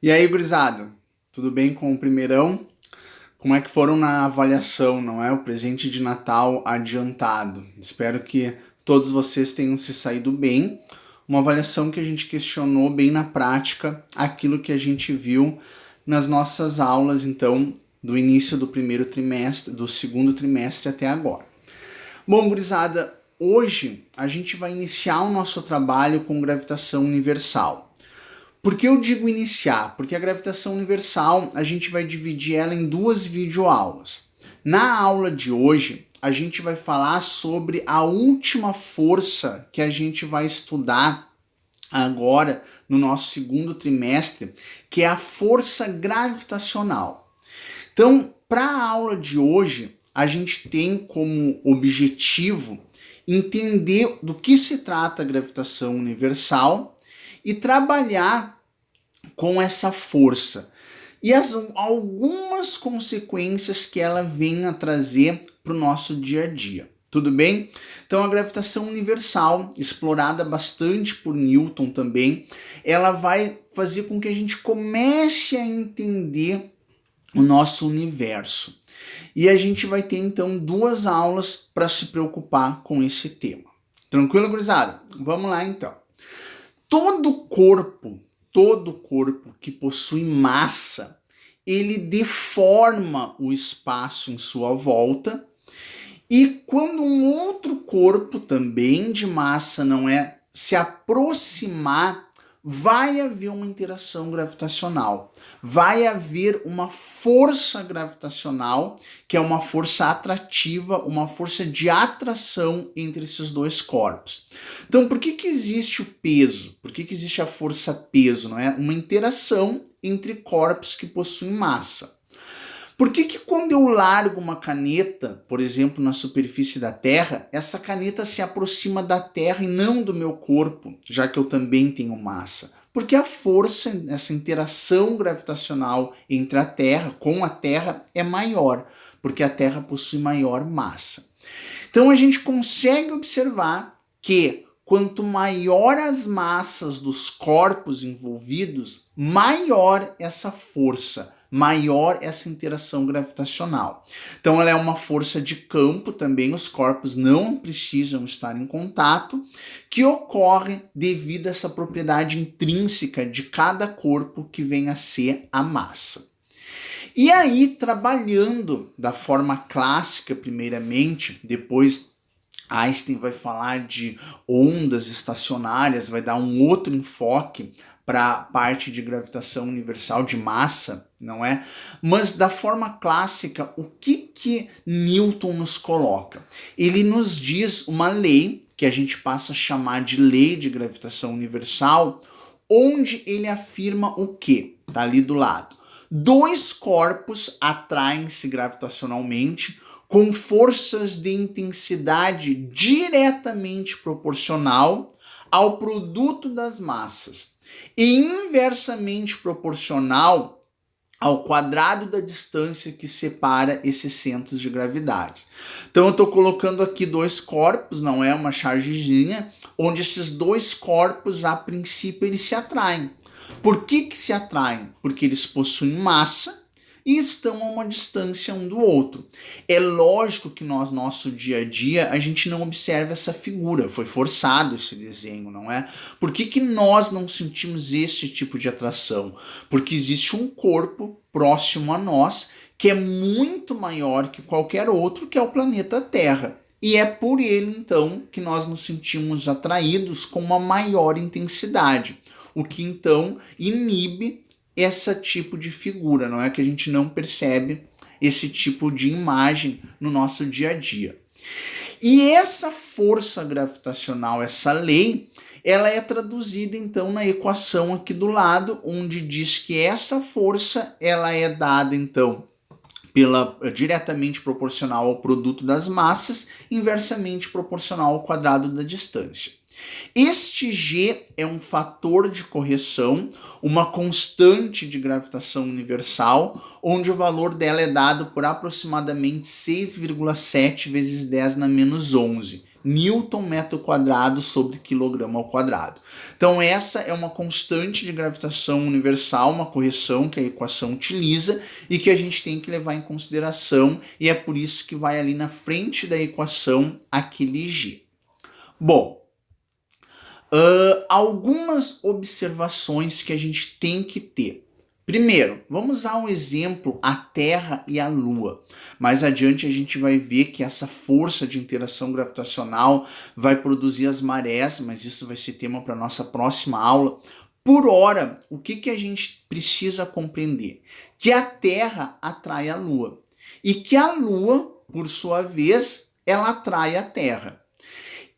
E aí, gurizada? Tudo bem com o primeirão? Como é que foram na avaliação, não é? O presente de Natal adiantado. Espero que todos vocês tenham se saído bem. Uma avaliação que a gente questionou bem na prática aquilo que a gente viu nas nossas aulas, então, do início do primeiro trimestre, do segundo trimestre até agora. Bom, gurizada, hoje a gente vai iniciar o nosso trabalho com gravitação universal. Por que eu digo iniciar? Porque a gravitação universal a gente vai dividir ela em duas videoaulas. Na aula de hoje, a gente vai falar sobre a última força que a gente vai estudar agora no nosso segundo trimestre, que é a força gravitacional. Então, para a aula de hoje, a gente tem como objetivo entender do que se trata a gravitação universal e trabalhar com essa força e algumas consequências que ela vem a trazer para o nosso dia a dia. Tudo bem? Então a gravitação universal, explorada bastante por Newton também, ela vai fazer com que a gente comece a entender o nosso universo. E a gente vai ter então duas aulas para se preocupar com esse tema. Tranquilo, gurizada? Vamos lá então. Todo corpo que possui massa, ele deforma o espaço em sua volta, e quando um outro corpo também de massa não é se aproximar, vai haver uma interação gravitacional, vai haver uma força gravitacional, que é uma força atrativa, uma força de atração entre esses dois corpos. Então, por que existe o peso? Por que existe a força-peso? Não é uma interação entre corpos que possuem massa. Por que quando eu largo uma caneta, por exemplo, na superfície da Terra, essa caneta se aproxima da Terra e não do meu corpo, já que eu também tenho massa? Porque a força, essa interação gravitacional entre a Terra, com a Terra, é maior, porque a Terra possui maior massa. Então a gente consegue observar que quanto maior as massas dos corpos envolvidos, maior essa força, maior essa interação gravitacional. Então ela é uma força de campo também, os corpos não precisam estar em contato, que ocorre devido a essa propriedade intrínseca de cada corpo que vem a ser a massa. E aí, trabalhando da forma clássica primeiramente, depois Einstein vai falar de ondas estacionárias, vai dar um outro enfoque para a parte de gravitação universal de massa, não é? Mas da forma clássica, o que Newton nos coloca? Ele nos diz uma lei, que a gente passa a chamar de lei de gravitação universal, onde ele afirma o quê? Está ali do lado. Dois corpos atraem-se gravitacionalmente com forças de intensidade diretamente proporcional ao produto das massas e inversamente proporcional ao quadrado da distância que separa esses centros de gravidade. Então eu estou colocando aqui dois corpos, não é uma chargezinha, onde esses dois corpos, a princípio, eles se atraem. Por que se atraem? Porque eles possuem massa e estão a uma distância um do outro. É lógico que nosso dia a dia, a gente não observa essa figura, foi forçado esse desenho, não é? Por que nós não sentimos esse tipo de atração? Porque existe um corpo próximo a nós que é muito maior que qualquer outro, que é o planeta Terra. E é por ele, então, que nós nos sentimos atraídos com uma maior intensidade, o que então inibe esse tipo de figura, não é que a gente não percebe esse tipo de imagem no nosso dia a dia. E essa força gravitacional, essa lei, ela é traduzida então na equação aqui do lado, onde diz que essa força ela é dada então diretamente proporcional ao produto das massas, inversamente proporcional ao quadrado da distância. Este G é um fator de correção, uma constante de gravitação universal, onde o valor dela é dado por aproximadamente 6,7 vezes 10 na menos 11, Newton metro quadrado sobre quilograma ao quadrado. Então essa é uma constante de gravitação universal, uma correção que a equação utiliza e que a gente tem que levar em consideração, e é por isso que vai ali na frente da equação aquele G. Bom, algumas observações que a gente tem que ter. Primeiro, vamos usar um exemplo, a Terra e a Lua. Mais adiante a gente vai ver que essa força de interação gravitacional vai produzir as marés, mas isso vai ser tema para a nossa próxima aula. Por hora, o que a gente precisa compreender? Que a Terra atrai a Lua e que a Lua, por sua vez, ela atrai a Terra.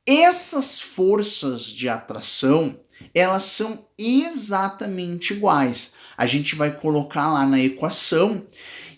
Essas forças de atração, elas são exatamente iguais. A gente vai colocar lá na equação,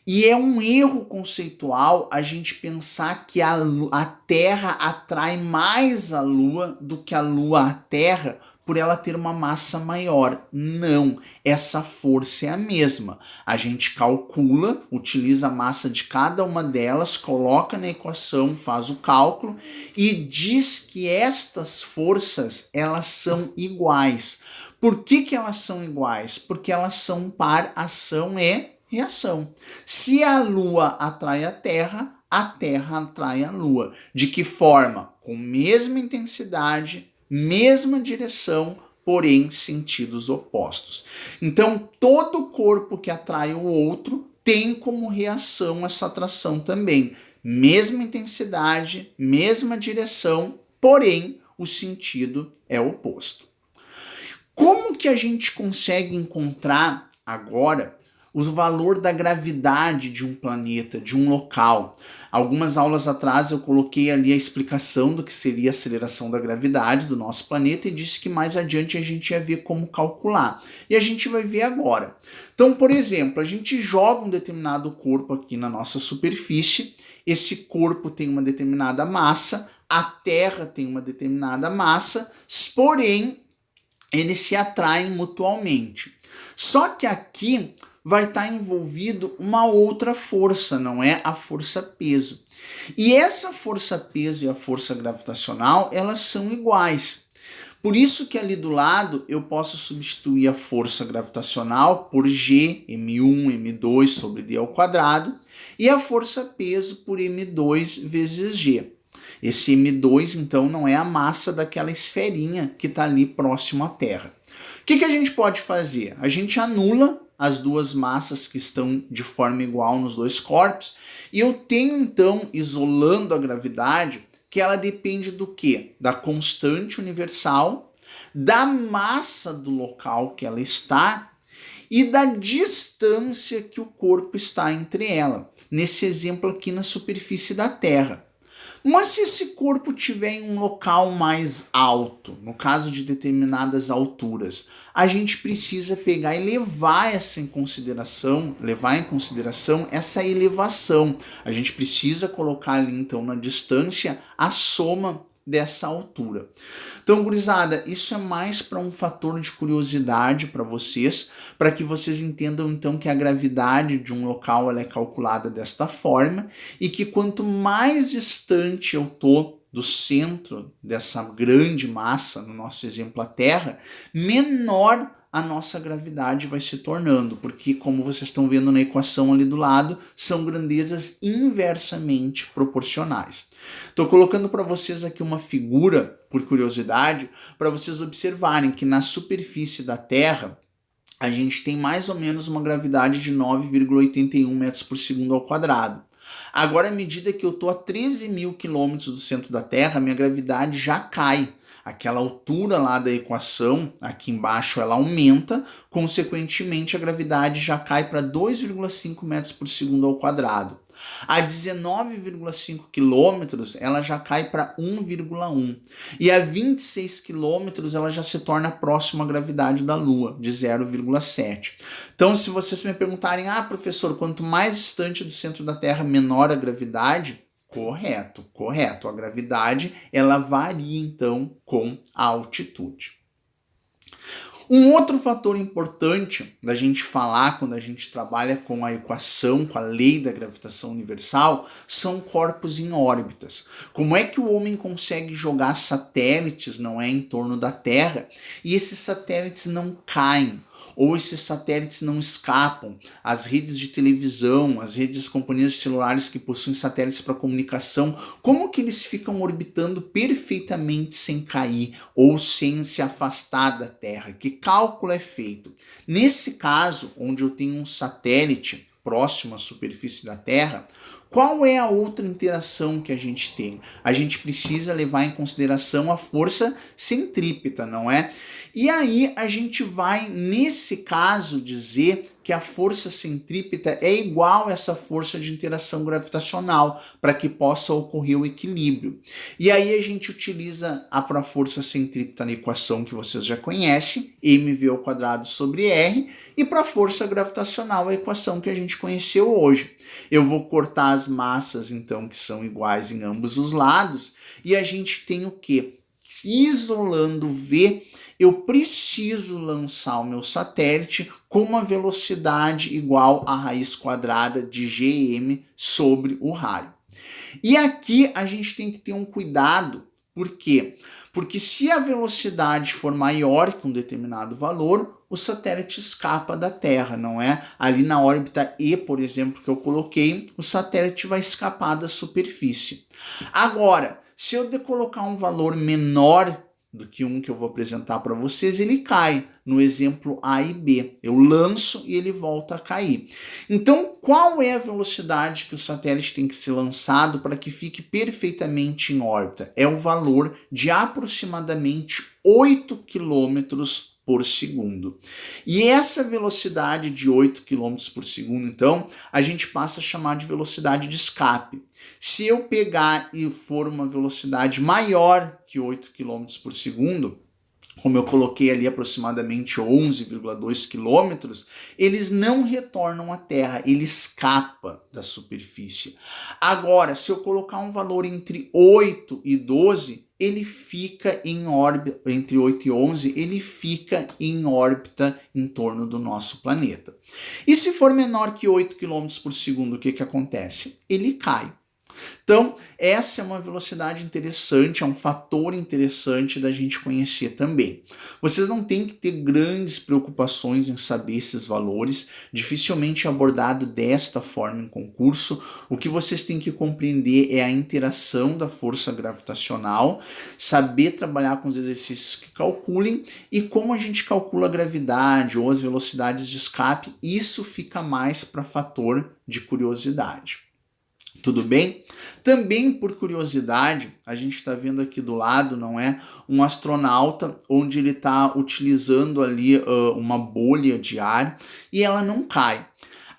e é um erro conceitual a gente pensar que a Terra atrai mais a Lua do que a Lua a Terra por ela ter uma massa maior. Não, essa força é a mesma. A gente calcula, utiliza a massa de cada uma delas, coloca na equação, faz o cálculo e diz que estas forças, elas são iguais. Por que elas são iguais? Porque elas são par, ação e reação. Se a Lua atrai a Terra atrai a Lua. De que forma? Com mesma intensidade, mesma direção, porém sentidos opostos. Então, todo corpo que atrai o outro tem como reação essa atração também. Mesma intensidade, mesma direção, porém o sentido é oposto. Como que a gente consegue encontrar agora o valor da gravidade de um planeta, de um local? Algumas aulas atrás eu coloquei ali a explicação do que seria a aceleração da gravidade do nosso planeta e disse que mais adiante a gente ia ver como calcular. E a gente vai ver agora. Então, por exemplo, a gente joga um determinado corpo aqui na nossa superfície, esse corpo tem uma determinada massa, a Terra tem uma determinada massa, porém eles se atraem mutuamente. Só que aqui vai estar envolvido uma outra força, não é a força-peso. E essa força-peso e a força gravitacional, elas são iguais. Por isso que ali do lado eu posso substituir a força gravitacional por G, M1, M2 sobre D ao quadrado, e a força-peso por M2 vezes G. Esse M2, então, não é a massa daquela esferinha que está ali próximo à Terra. O que a gente pode fazer? A gente anula as duas massas que estão de forma igual nos dois corpos, e eu tenho, então, isolando a gravidade, que ela depende do quê? Da constante universal, da massa do local que ela está e da distância que o corpo está entre ela. Nesse exemplo aqui na superfície da Terra. Mas se esse corpo tiver em um local mais alto, no caso de determinadas alturas, a gente precisa pegar e levar em consideração essa elevação. A gente precisa colocar ali então na distância a soma dessa altura. Então, gurizada, isso é mais para um fator de curiosidade para vocês, para que vocês entendam então que a gravidade de um local ela é calculada desta forma e que quanto mais distante eu tô do centro dessa grande massa, no nosso exemplo a Terra, menor a nossa gravidade vai se tornando, porque como vocês estão vendo na equação ali do lado, são grandezas inversamente proporcionais. Estou colocando para vocês aqui uma figura, por curiosidade, para vocês observarem que na superfície da Terra, a gente tem mais ou menos uma gravidade de 9,81 metros por segundo ao quadrado. Agora, à medida que eu estou a 13 mil quilômetros do centro da Terra, minha gravidade já cai. Aquela altura lá da equação, aqui embaixo, ela aumenta, consequentemente a gravidade já cai para 2,5 metros por segundo ao quadrado. A 19,5 quilômetros ela já cai para 1,1 e a 26 quilômetros ela já se torna próxima à gravidade da Lua, de 0,7. Então, se vocês me perguntarem, professor, quanto mais distante do centro da Terra, menor a gravidade? Correto. A gravidade ela varia então com a altitude. Um outro fator importante da gente falar quando a gente trabalha com a equação, com a lei da gravitação universal, são corpos em órbitas. Como é que o homem consegue jogar satélites, não é, em torno da Terra, e esses satélites não caem? Ou esses satélites não escapam? As redes de televisão, as redes das companhias de celulares que possuem satélites para comunicação, como que eles ficam orbitando perfeitamente sem cair ou sem se afastar da Terra? Que cálculo é feito? Nesse caso, onde eu tenho um satélite próximo à superfície da Terra, qual é a outra interação que a gente tem? A gente precisa levar em consideração a força centrípeta, não é? E aí a gente vai, nesse caso, dizer que a força centrípeta é igual a essa força de interação gravitacional para que possa ocorrer o equilíbrio. E aí a gente utiliza a força centrípeta na equação que vocês já conhecem, mv² sobre r, e para a força gravitacional a equação que a gente conheceu hoje. Eu vou cortar as massas, então, que são iguais em ambos os lados, e a gente tem o quê? Isolando V, eu preciso lançar o meu satélite com uma velocidade igual à raiz quadrada de gm sobre o raio. E aqui a gente tem que ter um cuidado, por quê? Porque se a velocidade for maior que um determinado valor, o satélite escapa da Terra, não é? Ali na órbita E, por exemplo, que eu coloquei, o satélite vai escapar da superfície. Agora, se eu colocar um valor menor do que um que eu vou apresentar para vocês, ele cai no exemplo A e B. Eu lanço e ele volta a cair. Então, qual é a velocidade que o satélite tem que ser lançado para que fique perfeitamente em órbita? É o valor de aproximadamente 8 km por segundo. E essa velocidade de 8 km por segundo, então, a gente passa a chamar de velocidade de escape. Se eu pegar e for uma velocidade maior que 8 km por segundo, como eu coloquei ali aproximadamente 11,2 km, eles não retornam à Terra, ele escapa da superfície. Agora, se eu colocar um valor entre 8 e 12, ele fica em órbita, entre 8 e 11, ele fica em órbita em torno do nosso planeta. E se for menor que 8 km por segundo, o que acontece? Ele cai. Então, essa é uma velocidade interessante, é um fator interessante da gente conhecer também. Vocês não têm que ter grandes preocupações em saber esses valores, dificilmente é abordado desta forma em concurso. O que vocês têm que compreender é a interação da força gravitacional, saber trabalhar com os exercícios que calculem e como a gente calcula a gravidade ou as velocidades de escape, isso fica mais para fator de curiosidade. Tudo bem? Também por curiosidade, a gente está vendo aqui do lado, não é? Um astronauta onde ele está utilizando ali uma bolha de ar e ela não cai.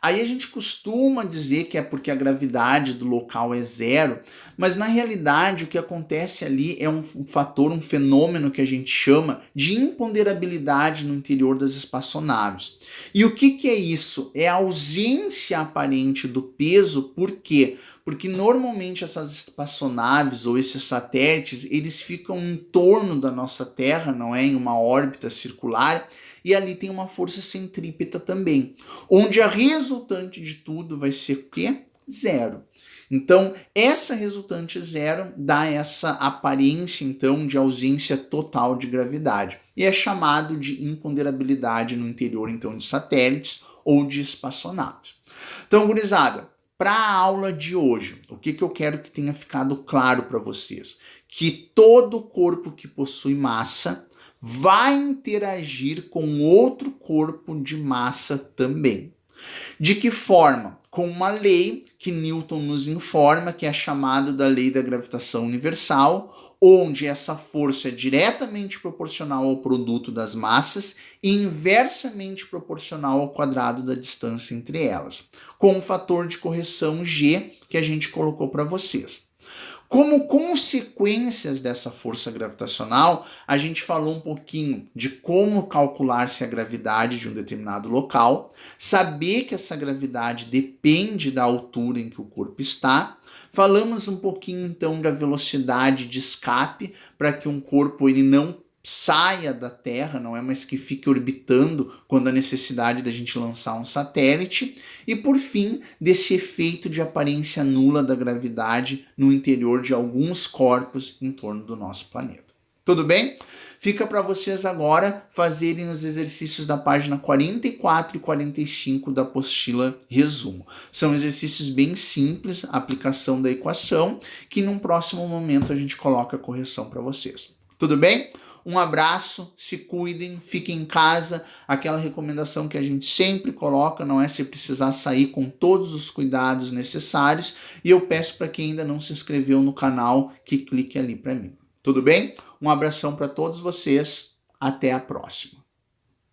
Aí a gente costuma dizer que é porque a gravidade do local é zero, mas na realidade o que acontece ali é um fator, um fenômeno que a gente chama de imponderabilidade no interior das espaçonaves. E o que é isso? É a ausência aparente do peso, por quê? Porque normalmente essas espaçonaves ou esses satélites, eles ficam em torno da nossa Terra, não é? Em uma órbita circular, e ali tem uma força centrípeta também, onde a resultante de tudo vai ser o quê? Zero. Então, essa resultante zero dá essa aparência, então, de ausência total de gravidade. E é chamado de imponderabilidade no interior, então, de satélites ou de espaçonaves. Então, gurizada, para a aula de hoje, o que eu quero que tenha ficado claro para vocês? Que todo corpo que possui massa vai interagir com outro corpo de massa também. De que forma? Com uma lei que Newton nos informa, que é chamada da lei da gravitação universal, onde essa força é diretamente proporcional ao produto das massas e inversamente proporcional ao quadrado da distância entre elas, com o fator de correção G que a gente colocou para vocês. Como consequências dessa força gravitacional, a gente falou um pouquinho de como calcular-se a gravidade de um determinado local, saber que essa gravidade depende da altura em que o corpo está. Falamos um pouquinho então da velocidade de escape para que um corpo ele não saia da Terra, não é mais que fique orbitando quando a necessidade da gente lançar um satélite, e por fim, desse efeito de aparência nula da gravidade no interior de alguns corpos em torno do nosso planeta. Tudo bem? Fica para vocês agora fazerem os exercícios da página 44 e 45 da apostila resumo. São exercícios bem simples, aplicação da equação, que num próximo momento a gente coloca a correção para vocês. Tudo bem? Um abraço, se cuidem, fiquem em casa. Aquela recomendação que a gente sempre coloca, não é se precisar sair com todos os cuidados necessários. E eu peço para quem ainda não se inscreveu no canal que clique ali para mim. Tudo bem? Um abração para todos vocês. Até a próxima.